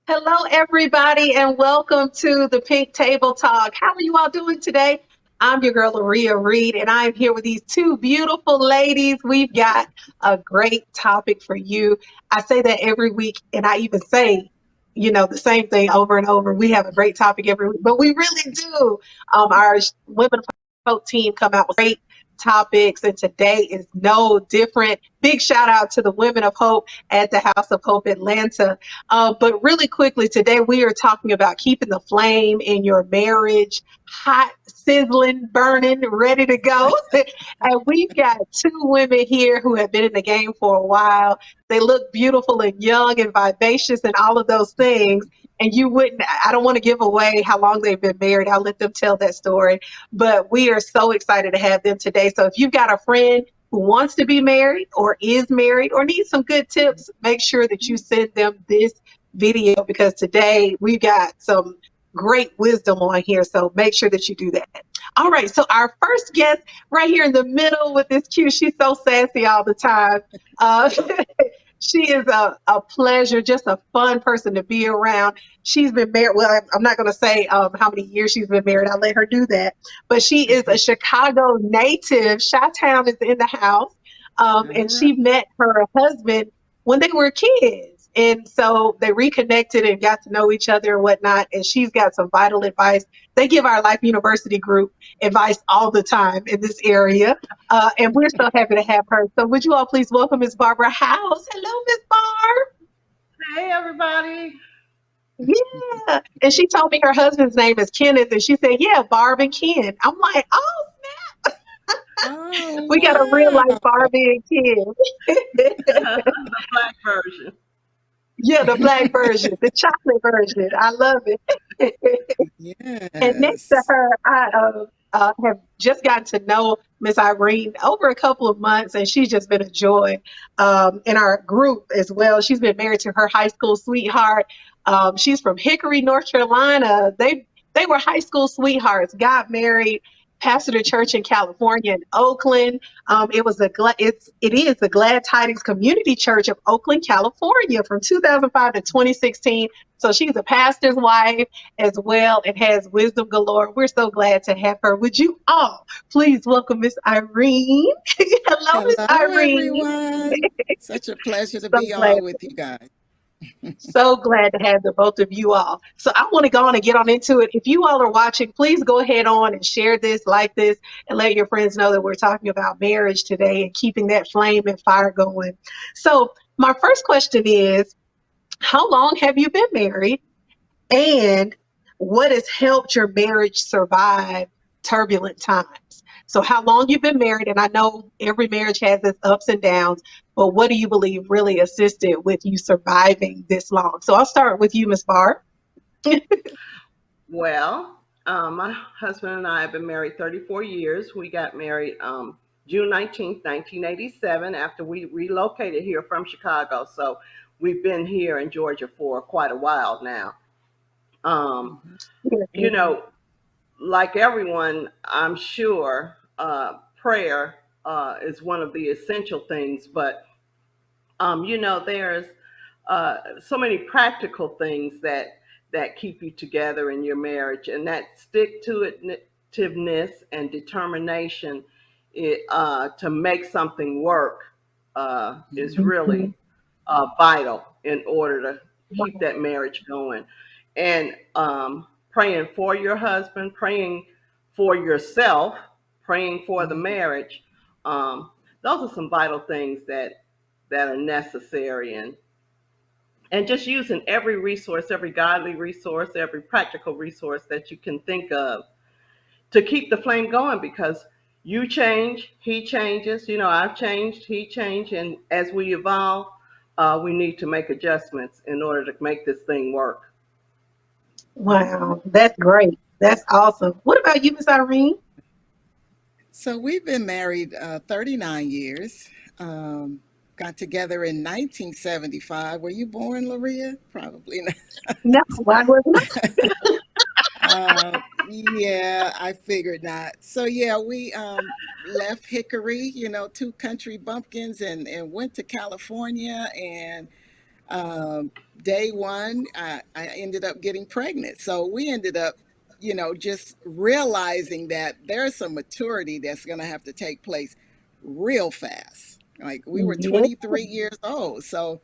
Hello, everybody, and welcome to the Pink Table Talk. How are you all doing today? I'm your girl, Maria Reed, and I'm here with these two beautiful ladies. We've got a great topic for you. I say that every week, and I even say, the same thing over and over. We have a great topic every week, but we really do. Our Women of Hope team come out with great topics, and today is no different. Big shout out to the Women of Hope at the House of Hope Atlanta. But really quickly, today we are talking about keeping the flame in your marriage hot, sizzling, burning, ready to go. And we've got two women here who have been in the game for a while. They look beautiful and young and vivacious and all of those things. And I don't want to give away how long they've been married. I'll let them tell that story. But we are so excited to have them today. So if you've got a friend who wants to be married or is married or needs some good tips, make sure that you send them this video because today we've got some great wisdom on here. So make sure that you do that. All right. So our first guest right here in the middle with this cute, she's so sassy all the time. She is a pleasure, just a fun person to be around. She's been married. Well, I'm not going to say how many years she's been married. I'll let her do that. But she is a Chicago native. Chi-Town is in the house. And she met her husband when they were kids. And so they reconnected and got to know each other and whatnot. And she's got some vital advice. They give our Life University group advice all the time in this area. And we're so happy to have her. So would you all please welcome Miss Barbara House. Hello, Miss Barb. Hey, everybody. Yeah. And she told me her husband's name is Kenneth. And she said, yeah, Barb and Ken. I'm like, oh, Oh, we got a real life wow. Barbie and Ken. The black version. Yeah, the black version, the chocolate version. I love it. And next to Yes. her, I have just gotten to know Miss Irene over a couple of months, and she's just been a joy in our group as well. She's been married to her high school sweetheart. She's from Hickory, North Carolina. They were high school sweethearts, got married, pastored a church in California in Oakland. It is the Glad Tidings Community Church of Oakland, California, from 2005 to 2016. So she's a pastor's wife as well and has wisdom galore. We're so glad to have her. Would you all please welcome Miss Irene? Hello, Miss Hello, Irene. everyone. Such a pleasure to So be glad. on with you guys. So glad to have the both of you all. So I want to go on and get on into it. If you all are watching, please go ahead on and share this, like this, and let your friends know that we're talking about marriage today and keeping that flame and fire going. So my first question is, how long have you been married? And what has helped your marriage survive turbulent times? So, how long you've been married, and I know every marriage has its ups and downs, but what do you believe really assisted with you surviving this long? So, I'll start with you, Miss Barr. Well, my husband and I have been married 34 years. We got married June 19th, 1987, after we relocated here from Chicago. So we've been here in Georgia for quite a while now. Um, you know, like everyone, I'm sure prayer is one of the essential things, but there's so many practical things that keep you together in your marriage, and that stick to itiveness and determination to make something work is really vital in order to keep that marriage going. And praying for your husband, praying for yourself, praying for the marriage. Those are some vital things that are necessary, and just using every resource, every godly resource, every practical resource that you can think of to keep the flame going, because you change, he changes, I've changed, he changed, and as we evolve, we need to make adjustments in order to make this thing work. Wow, that's great. That's awesome. What about you, Miss Irene? So we've been married 39 years. Um, got together in 1975. Were you born, Laria? Probably not. No, why wasn't Yeah, I figured not. So yeah, we left Hickory, two country bumpkins, and went to California. And um, day one, I ended up getting pregnant. So we ended up, just realizing that there's some maturity that's going to have to take place real fast. Like we were I? 23 years old. So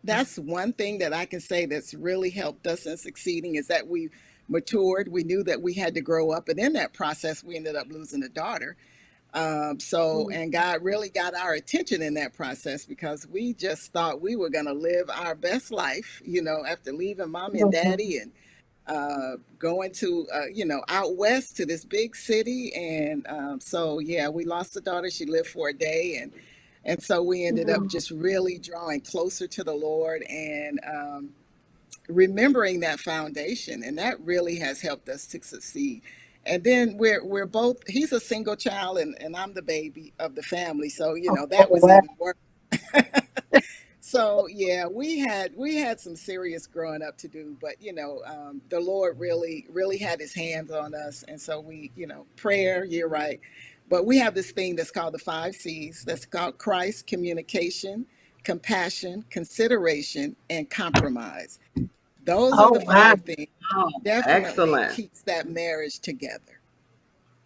that's one thing that I can say that's really helped us in succeeding is that we matured. We knew that we had to grow up. And in that process, we ended up losing a daughter. And God really got our attention in that process because we just thought we were going to live our best life, after leaving mommy and Yeah. daddy and going to, out west to this big city. And so, yeah, we lost a daughter. She lived for a day. And so we ended up Mhm. just really drawing closer to the Lord and remembering that foundation. And that really has helped us to succeed. And then we're both, he's a single child and I'm the baby of the family. So, Oh, that was wow. even worse. So yeah, we had some serious growing up to do, but the Lord really had His hands on us, and so we, prayer. You're right, but we have this thing that's called the 5 C's. That's called Christ, communication, compassion, consideration, and compromise. Those are Oh, the wow. 5 things Oh, definitely excellent. keeps that marriage together.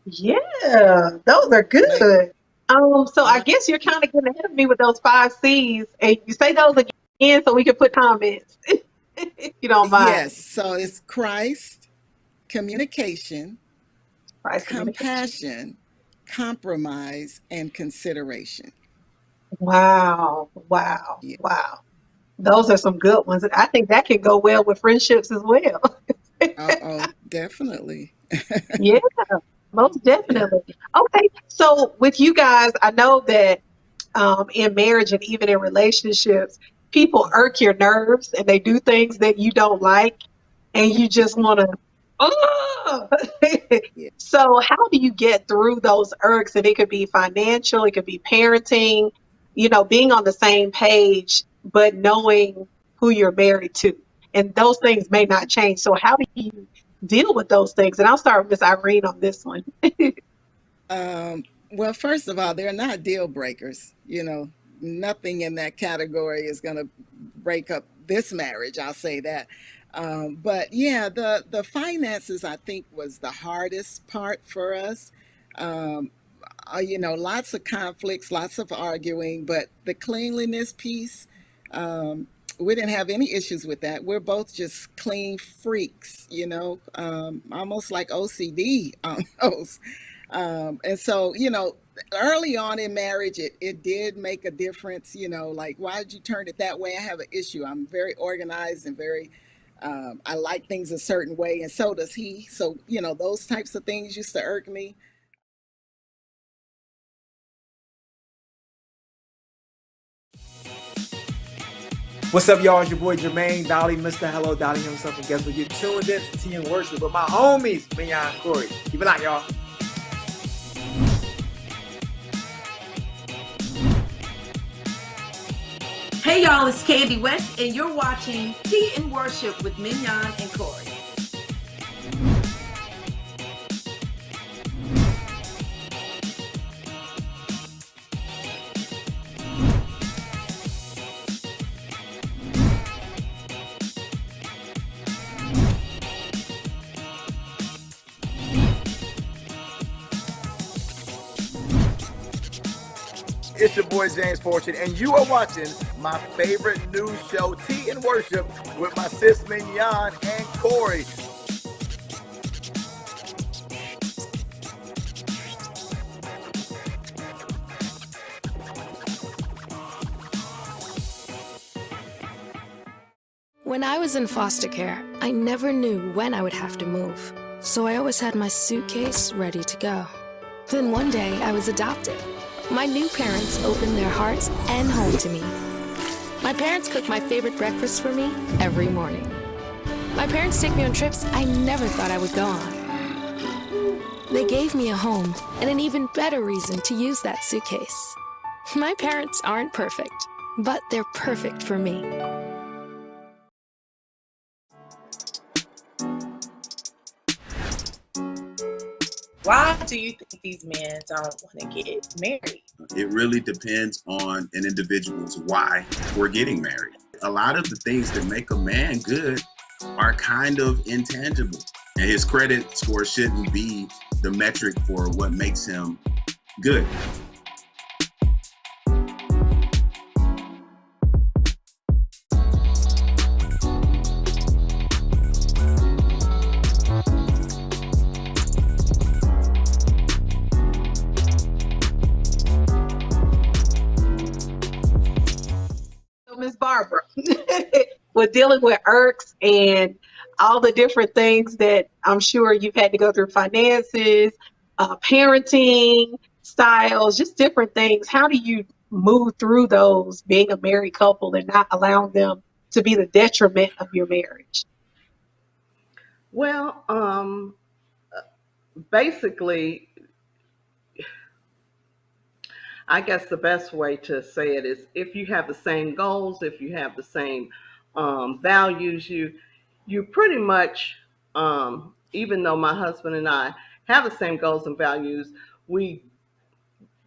Yeah, those are Like, good. So I uh, guess you're kind of getting ahead of me with those 5 C's, and you say those again so we can put comments, if you don't mind. yes. So it's Christ, communication, Price communication. compassion, compromise, and consideration. Wow, wow, Yeah. wow. Those are some good ones. And I think that can go well with friendships as well. Oh, definitely. Yeah, most Yeah. definitely. Okay, so with you guys, I know that in marriage and even in relationships, people irk your nerves and they do things that you don't like, and you just want to, oh! Yeah. So, how do you get through those irks? And it could be financial, it could be parenting, being on the same page, but knowing who you're married to. And those things may not change. So, how do you deal with those things? And I'll start with Miss Irene on this one. Well, first of all, they're not deal breakers. Nothing in that category is going to break up this marriage. I'll say that. But yeah, the finances I think was the hardest part for us. Um, lots of conflicts, lots of arguing, but the cleanliness piece, um, we didn't have any issues with that. We're both just clean freaks, almost like OCD almost. And so, early on in marriage, it did make a difference, like, why did you turn it that way? I have an issue. I'm very organized and very, I like things a certain way, and so does he. So, those types of things used to irk me. What's up, y'all? It's your boy Jermaine Dolly, Mr. Hello Dolly himself, and guess what? You're tuned in to Tea and Worship with my homies, Mignon and Corey. Keep it out, y'all. Hey y'all, it's Candy West, and you're watching Tea and Worship with Mignon and Corey. It's your boy James Fortune, and you are watching my favorite news show, Tea and Worship, with my sis Mignon and Corey. When I was in foster care, I never knew when I would have to move, so I always had my suitcase ready to go. Then one day, I was adopted. My new parents opened their hearts and home to me. My parents cook my favorite breakfast for me every morning. My parents take me on trips I never thought I would go on. They gave me a home and an even better reason to use that suitcase. My parents aren't perfect, but they're perfect for me. Why do you think these men don't want to get married? It really depends on an individual's why for getting married. A lot of the things that make a man good are kind of intangible. And his credit score shouldn't be the metric for what makes him good. So, Miss Barbara, with dealing with Irks and all the different things that I'm sure you've had to go through, finances, parenting styles, just different things. How do you move through those being a married couple and not allowing them to be the detriment of your marriage? Well, basically, I guess the best way to say it is if you have the same goals, if you have the same values, you pretty much, even though my husband and I have the same goals and values, we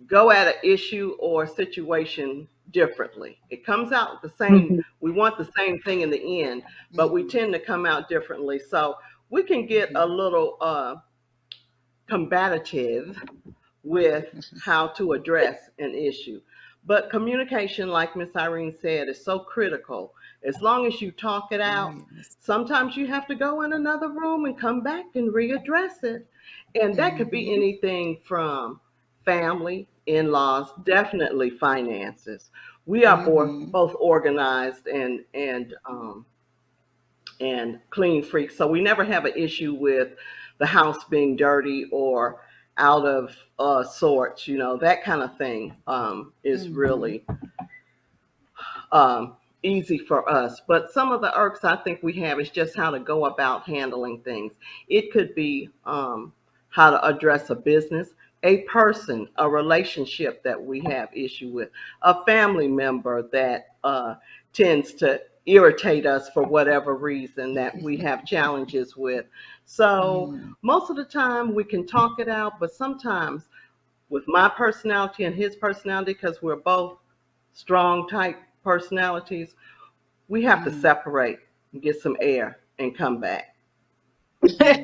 go at an issue or situation differently. It comes out the same. Mhm. We want the same thing in the end, but we Mm-hmm. tend to come out differently. So we can get a Mm-hmm. little combative with how to address an issue. But communication, like Miss Irene said, is so critical. As long as you talk it Oh, out, yes. sometimes you have to go in another room and come back and readdress it. And that could be Mm-hmm. anything from family, in laws, definitely finances. We are Mm-hmm. both organized and clean freaks. So we never have an issue with the house being dirty or out of sorts, that kind of thing is Mm-hmm. really um, easy for us. But some of the irks I think we have is just how to go about handling things. It could be how to address a business, a person, a relationship that we have issue with, a family member that tends to irritate us for whatever reason that we have challenges with. So Mm-hmm. most of the time we can talk it out, but sometimes with my personality and his personality, because we're both strong type personalities, we have to separate and get some air and come back.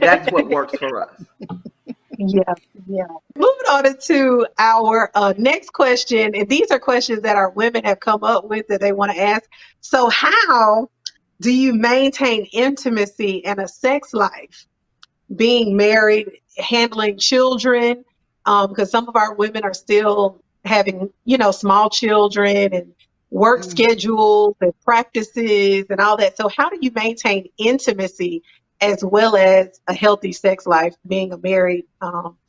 That's what works for us. Yeah, yeah. Moving on into our next question, and these are questions that our women have come up with that they want to ask. So, how do you maintain intimacy and a sex life being married, handling children? Because some of our women are still having, small children and work Mm-hmm. schedules and practices and all that. So, how do you maintain intimacy as well as a healthy sex life being a married,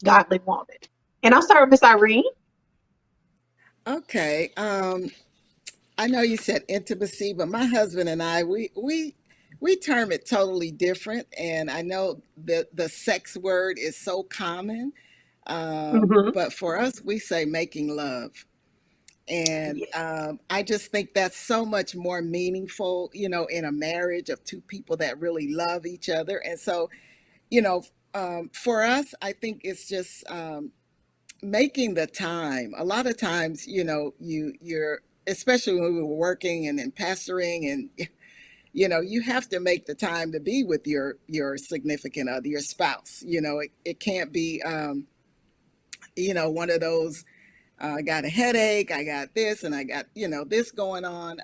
godly woman? And I'll start with Miss Irene. Okay. I know you said intimacy, but my husband and I, we term it totally different. And I know the sex word is so common, Hmm. but for us, we say making love. And Yeah. I just think that's so much more meaningful, in a marriage of two people that really love each other. And so, you know, for us, I think it's just making the time. A lot of times, you're especially when we were working and then pastoring, and you have to make the time to be with your significant other, your spouse. It can't be one of those, I got a headache, I got this, and I got this going on.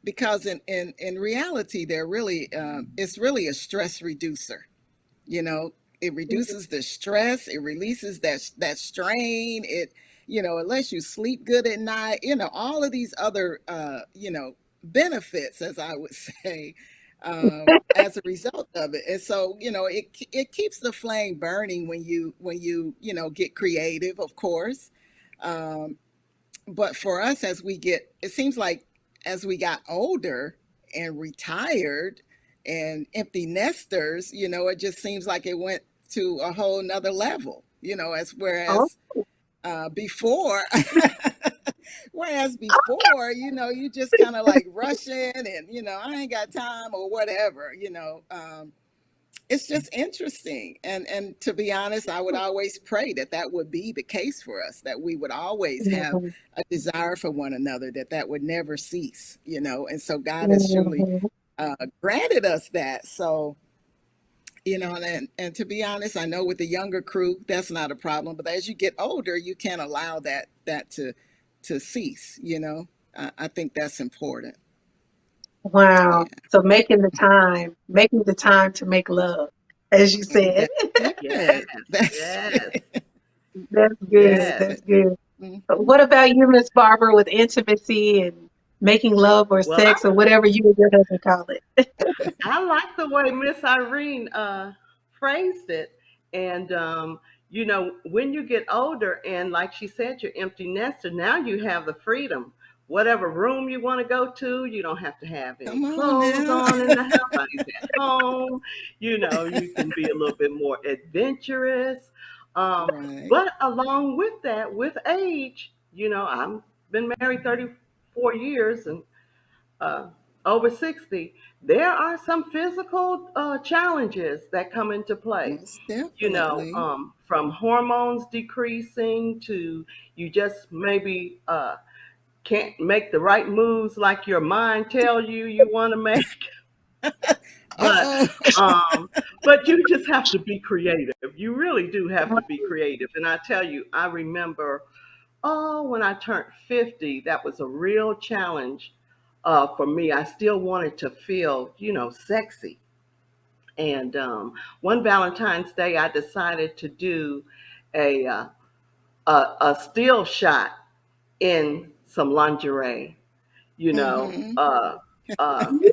Because in reality, they're really it's really a stress reducer. you know it reduces the stress, it releases that strain. It lets you sleep good at night, all of these other benefits, as I would say, as a result of it. And so it keeps the flame burning when you get creative, of course. um, but for us, it seems like as we got older and retired, And empty nesters, it just seems like it went to a whole nother level, as Oh, whereas before, before, you just kind of like rush in and, I ain't got time or whatever, it's just interesting. And to be honest, I would always pray that that would be the case for us, that we would always have mhm, a desire for one another, that would never cease, and so God has truly mhm. granted us that. So, and to be honest, I know with the younger crew, that's not a problem. But as you get older, you can't allow that to cease. I think that's important. Wow. Yeah, So making the time to make love, as you said. that's Yes, it. That's yes, it. That's good. That's yes. That's it. good. But Mhm. what about you, Miss Barbara, with intimacy and making love or Well, sex or whatever you and your husband call it? I like the way Miss Irene phrased it. And, when you get older and, like she said, you're empty nester, now you have the freedom. Whatever room you want to go to, you don't have to have any Come on clothes now. on in the house. Everybody's at home. You can be a little bit more adventurous. Um, Right. but along with that, with age, I've been married 34 years, and uh, over 60, there are some physical challenges that come into play. Most definitely. From hormones decreasing to you just maybe can't make the right moves like your mind tell you want to make. But Uh-oh. um, but you just have to be creative. You really do have to be creative. And I tell you, I remember, when I turned 50, that was a real challenge for me. I still wanted to feel, sexy. And one Valentine's Day, I decided to do a, uh, a still shot in some lingerie, you know, Mm-hmm. uh,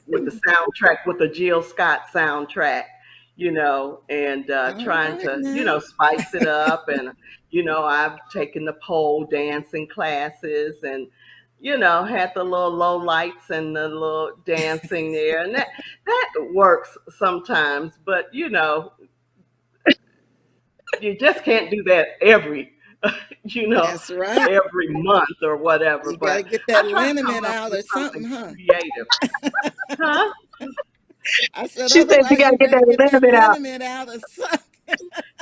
with the soundtrack, with the Jill Scott soundtrack, and All trying right to, now. spice it up. And, I've taken the pole dancing classes and, had the little low lights and the little dancing there. And that works sometimes, but, you just can't do that you know, That's right. every month or whatever. You got to But get I that try to come liniment up out with or something, something huh? creative. Huh? I said, She said you otherwise, got you to get better that get that liniment out. liniment out or something.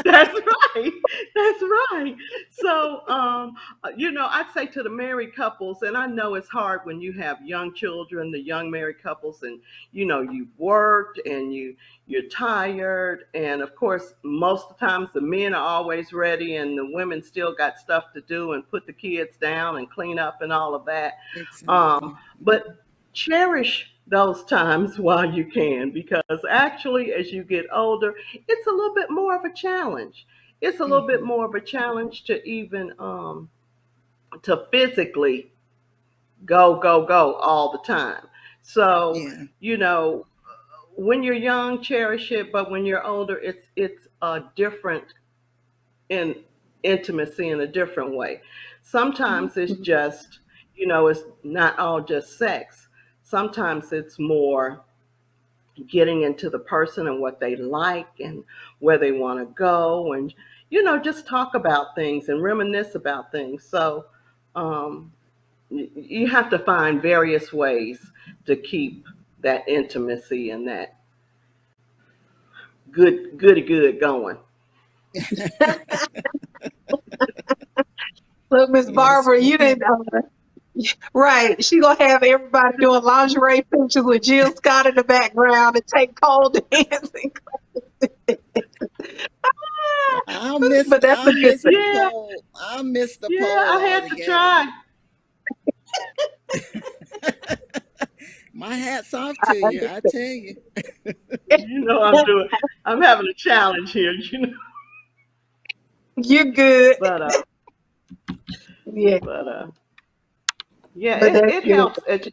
That's right. That's right. So, I'd say to the married couples, and I know it's hard when you have young children, the young married couples, and you've worked and you're tired, and of course, most of the times the men are always ready, and the women still got stuff to do and put the kids down and clean up and all of that. Exactly. But cherish those times while you can, because actually, as you get older, it's a little bit more of a challenge. It's a little bit Hmm. more of a challenge to even to physically go all the time. So, Yeah. when you're young, cherish it, but when you're older, it's a different in intimacy in a different way. Sometimes it's Mhm. just, it's not all just sex. Sometimes it's more getting into the person and what they like and where they want to go, and just talk about things and reminisce about things. So um, you have to find various ways to keep that intimacy and that good going. Look, Miss Yes, Barbara, you ma'am. didn't. Right. She gonna have everybody doing lingerie pictures with Jill Scott in the background and take pole dancing. But that's a I'll good miss thing. the Yeah, poll. I'll miss the yeah, poll I had to altogether. try. My hat's off I to you, I understand. tell you. I'm having a challenge here, You're good. but Yeah, but yeah, but it, that's it good. helps. If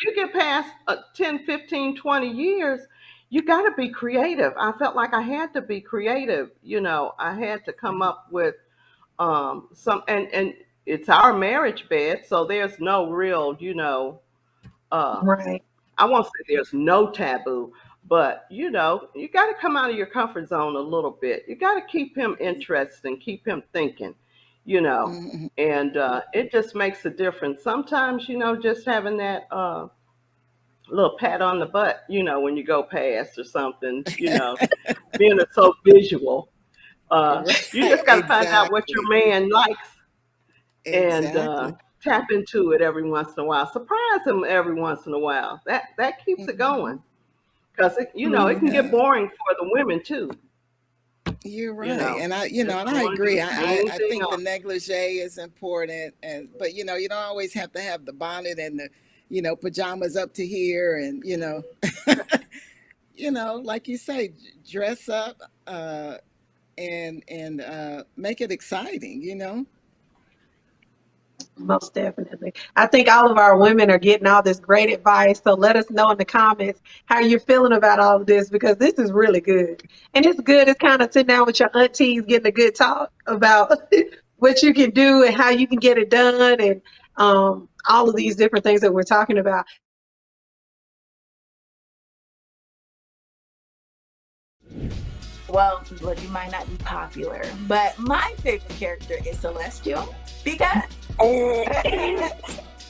you get past 10, 15, 20 years, you got to be creative. I felt like I had to be creative. I had to come Mhm. up with some, and it's our marriage bed, so there's no real, uh, Right. I won't say there's no taboo, But you know, you got to come out of your comfort zone a little bit. You got to keep him interested and keep him thinking, you know, Mhm. and it just makes a difference. Sometimes, you know, just having that little pat on the butt, you know, when you go past or something, you know, being so visual. You Right. just got to find out what your Exactly. man likes and Exactly. tap into it every once in a while. Surprise him every once in a while. That keeps it Mhm. going because you know it can get Yeah, boring for the women too. you're You right. know, And just and I want to do agree. the same I thing think the on. negligee is important, and but you don't always have to have the bonnet and the, pajamas up to here, and like you say, dress up, and make it exciting. Most definitely. I think all of our women are getting all this great advice. So let us know in the comments how you're feeling about all of this because this is really good. And it's good. It's kind of sitting down with your aunties, getting a good talk about what you can do and how you can get it done and all of these different things that we're talking about. Well, look, you might not be popular, but my favorite character is Celestial because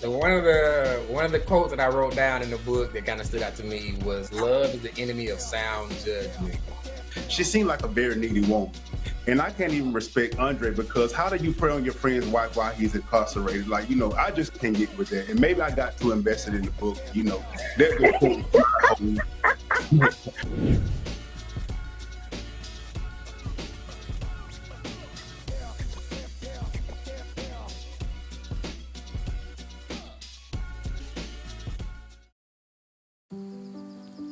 So one of the quotes that I wrote down in the book that kind of stood out to me was "Love is the enemy of sound judgment." She seemed like a very needy woman. And I can't even respect Andre because how do you prey on your friend's wife while he's incarcerated? Like, I just can't get with that. And maybe I got too invested in the book, that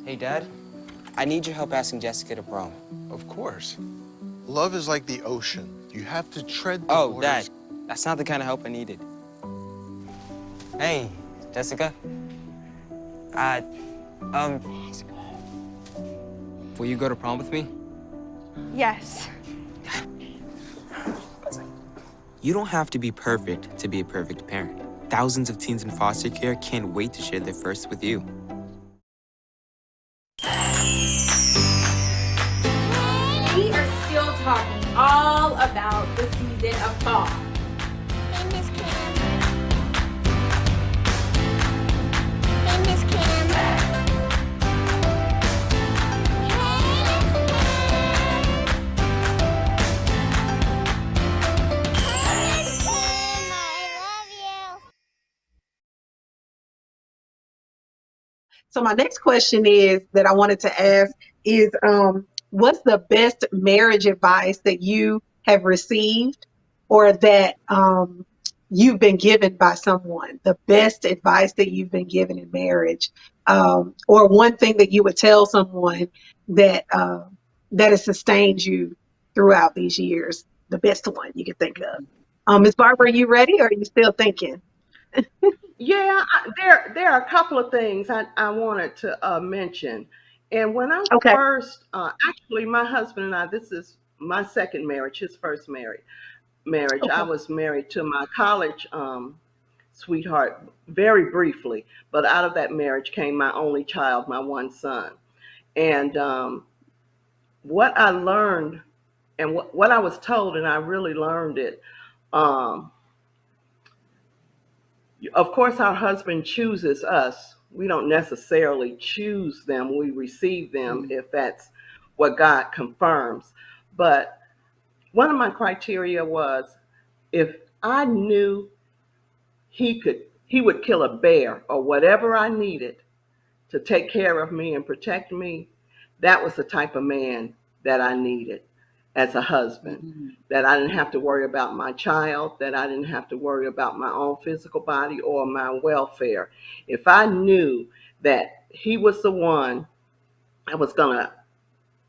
Hey, Dad. I need your help asking Jessica to prom. Of course. Love is like the ocean. You have to tread the Oh, waters. Dad, that's not the kind of help I needed. Hey, Jessica. Uh, um, will you go to prom with me? Yes. You don't have to be perfect to be a perfect parent. Thousands of teens in foster care can't wait to share their first with you. we are still talking all about the season of fall. Hey, Miss Cam. Hey, Miss Cam. Hey, Miss Cam, I love you. So my next question is that I wanted to ask is what's the best marriage advice that you have received or that you've been given by someone? The best advice that you've been given in marriage, or one thing that you would tell someone that that has sustained you throughout these years. The best one you could think of. Ms. Barbara, are you ready or are you still thinking? Yeah, there are a couple of things I wanted to mention. And when I Okay. first, actually, my husband and I, this is my second marriage, his first marriage. I Okay. was married to my college sweetheart very briefly, but out of that marriage came my only child, my one son. And what I learned and what I was told, and I really learned it. Um, of course, our husband chooses us. We don't necessarily choose them. We receive them Mhm. if that's what God confirms. But one of my criteria was if I knew he would kill a bear or whatever I needed to take care of me and protect me, that was the type of man that I needed as a husband. Mhm. That I didn't have to worry about my child, that I didn't have to worry about my own physical body or my welfare. If I knew that he was the one that was going to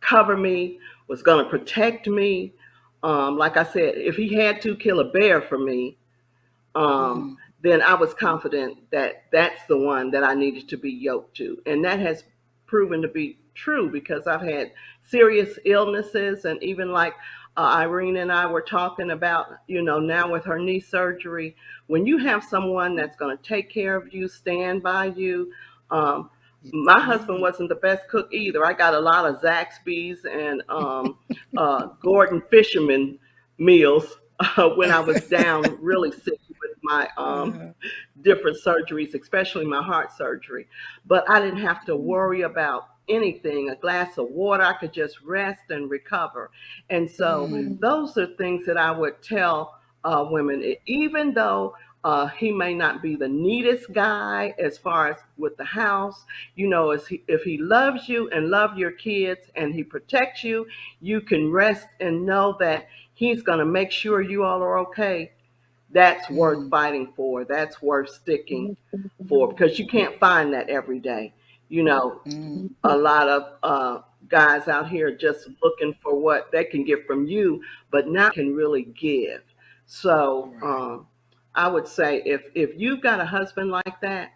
cover me, was going to protect me, like I said, if he had to kill a bear for me, um, Mhm. then I was confident that that's the one that I needed to be yoked to. And that has proven to be true because I've had serious illnesses. And even like Irene and I were talking about, now with her knee surgery, when you have someone that's going to take care of you, stand by you, um, My husband Mm, wasn't the best cook either. I got a lot of Zaxby's and Gordon Fisherman meals when I was down really sick with my uh, different surgeries, especially my heart surgery. But I didn't have to worry about anything. A glass of water, I could just rest and recover. And so mm, those are things that I would tell women, even though he may not be the neatest guy as far as with the house, if he loves you and love your kids and he protects you, you can rest and know that he's going to make sure you all are okay. That's worth mm, fighting for. That's worth sticking for, because you can't find that every day. You know, mm. a lot of guys out here just looking for what they can get from you, but not can really give. So Right. I would say if you've got a husband like that,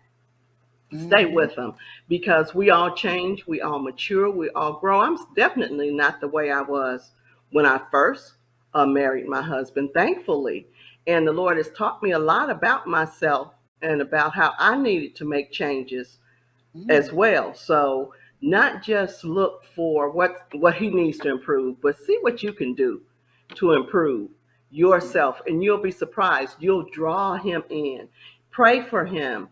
stay Mm-hmm. with them, because we all change, we all mature, we all grow. I'm definitely not the way I was when I first married my husband, thankfully. And the Lord has taught me a lot about myself and about how I needed to make changes as Mm, well. So not just look for what he needs to improve, but see what you can do to improve right. yourself, and you'll be surprised. You'll draw him in. Pray for him.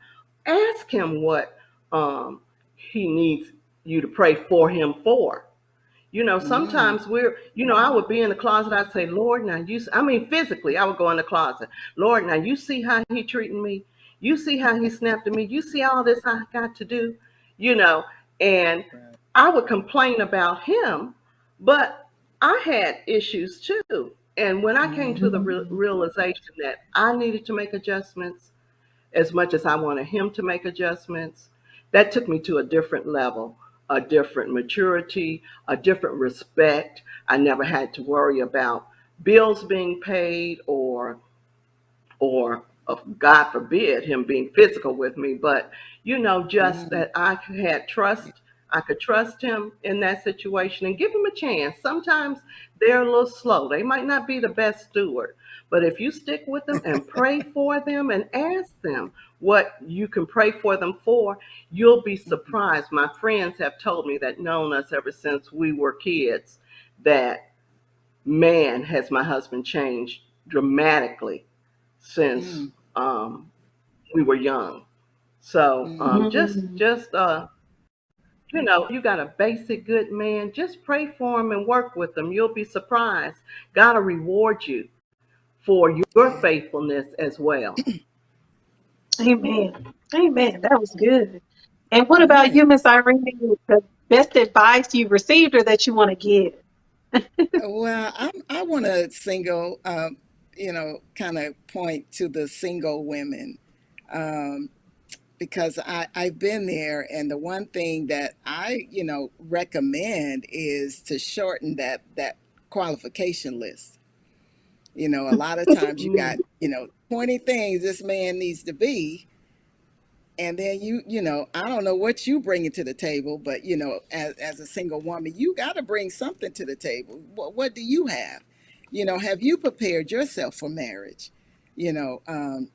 Ask him what he needs you to pray for him for. Mm, Sometimes I would be in the closet. I'd say, Lord, now I mean, physically, I would go in the closet. Lord, now you see how he treating me. You see how he snapped at me. You see all this I got to do, you know, and right. I would complain about him, but I had issues too. And when I came to the Mm-hmm. realization that I needed to make adjustments, as much as I wanted him to make adjustments, that took me to a different level, a different maturity, a different respect. I never had to worry about bills being paid or God forbid him being physical with me, but just Mm, that I had trust. I could trust him in that situation and give him a chance. Sometimes they're a little slow. They might not be the best steward, but if you stick with them and pray for them and ask them what you can pray for them for, you'll be mhm, surprised. My friends have told me that known us ever since we were kids, that man, has my husband changed dramatically since mm, um, we were young. So mm. you got a basic good man, just pray for him and work with him. You'll be surprised. God will reward you for your Yeah. faithfulness as well. Amen. Amen. That was good. And what about you, Miss Yes. Irene? The best advice you've received or that you want to give? Well, I want to single, kind of point to the single women, um, because I've been there, and the one thing that I, recommend is to shorten that qualification list. A lot of times you got, Mm. 20 things this man needs to be, and then I don't know what you bringing to the table, but as a single woman, you got to bring something to the table. What do you have you prepared yourself for marriage? you know um,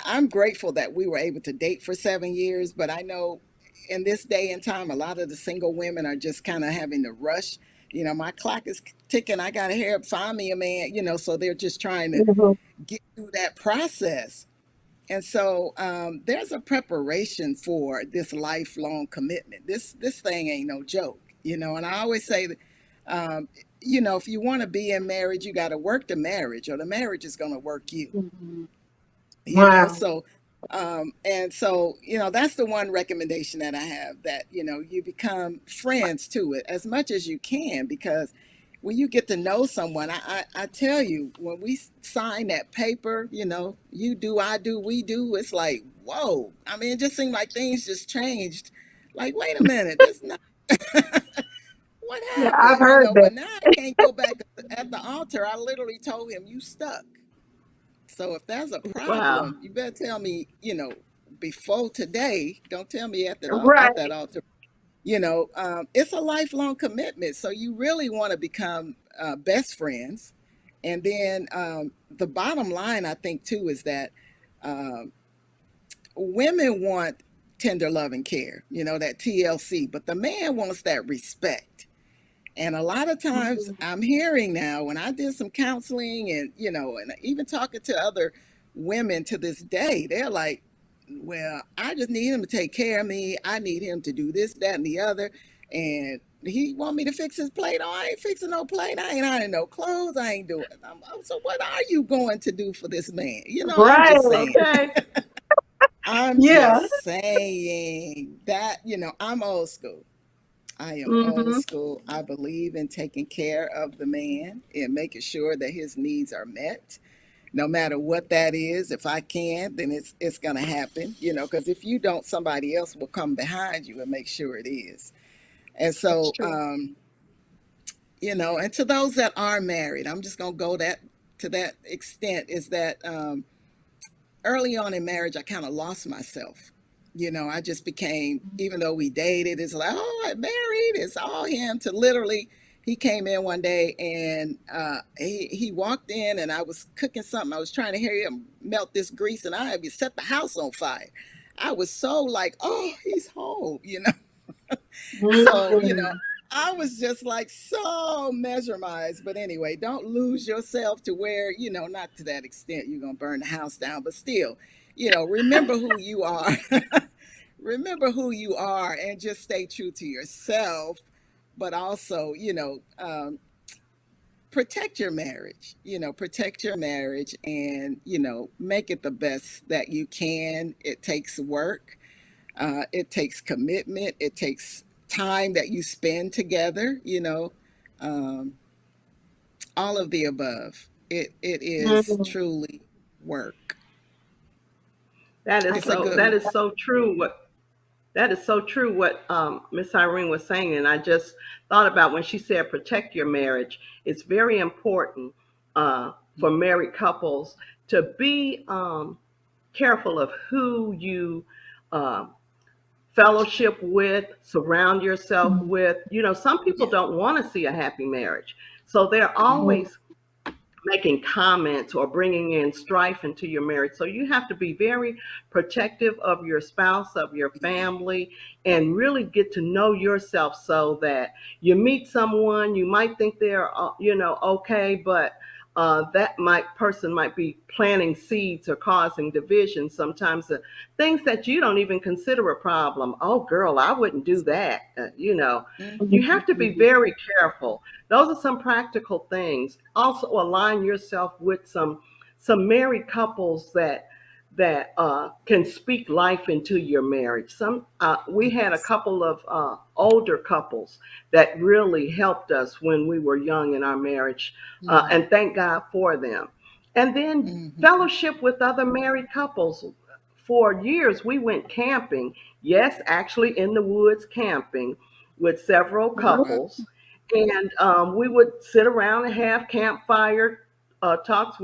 I'm grateful that we were able to date for 7 years, but I know in this day and time a lot of the single women are just kind of having to rush. My clock is ticking, I gotta hurry up, find me a man, so they're just trying to Mhm. get through that process. And so there's a preparation for this lifelong commitment. This thing ain't no joke, And I always say that, um, if you want to be in marriage, you got to work the marriage, or the marriage is going to work you. Mhm. you know Wow. so and so that's the one recommendation that I have, that you become friends to it as much as you can, because when you get to know someone, I tell you, when we sign that paper, you do, I do, we do, it's like, whoa. I mean, it just seemed like things just changed. Like, wait a minute, this not what Yeah, I've happened, heard that. but now I can't go back at the altar. I literally told him, you stuck. So if there's a Wow. problem, you better tell me, before today. Don't tell me at Right. that altar. It's a lifelong commitment. So you really want to become best friends. And then the bottom line, I think, too, is that um, women want tender love and care, that TLC. But the man wants that respect. And a lot of times Mhm. I'm hearing now, when I did some counseling and, and even talking to other women to this day, they're like, well, I just need him to take care of me. I need him to do this, that, and the other. And he want me to fix his plate. Oh, I ain't fixing no plate. I ain't ironing no clothes. I ain't doing. So what are you going to do for this man? I'm Right. just saying. Okay. I'm Yeah. just saying that, I'm old school. I am old Hmm. school. I believe in taking care of the man and making sure that his needs are met, no matter what that is. If I can, then it's gonna happen, because if you don't, somebody else will come behind you and make sure it is. And That's so, true. and to those that are married, I'm just gonna go that to that extent is that early on in marriage, I kind of lost myself. I just became, even though we dated, it's like, oh, I'm married, it's all him, to literally, he came in one day and he walked in and I was cooking something. I was trying to hear him melt this grease and I set the house on fire. I was so like, oh, he's home. So, Mhm. I was just like so mesmerized. But anyway, don't lose yourself to where, not to that extent you're going to burn the house down, but still, remember who you are. Remember who you are and just stay true to yourself. But also, protect your marriage, protect your marriage and, make it the best that you can. It takes work, it takes commitment. It takes time that you spend together. Um, all of the above. It is Mhm. truly work. That is I It's a can so good see that one. is that. so true that is so true what Miss Irene was saying, and I just thought about when she said protect your marriage. It's very important for married couples to be careful of who you um, fellowship with, surround yourself with. Some people Yeah. don't want to see a happy marriage, so they're Mhm. always making comments or bringing in strife into your marriage. So you have to be very protective of your spouse, of your Yeah. family, and really get to know yourself so that you meet someone, you might think they're, okay, but person might be planting seeds or causing division. Sometimes things that you don't even consider a problem. Oh, girl, I wouldn't do that. You Hmm. have to be Mhm. very careful. Those are some practical things. Also, align yourself with some married couples that can speak life into your marriage. We had a Yes. couple of older couples that really helped us when we were young in our marriage, Hmm. and thank God for them. And then Hmm. fellowship with other married couples. For years, we went camping. Yes, actually in the woods camping with several Wow. couples, and we would sit around and have campfire talks.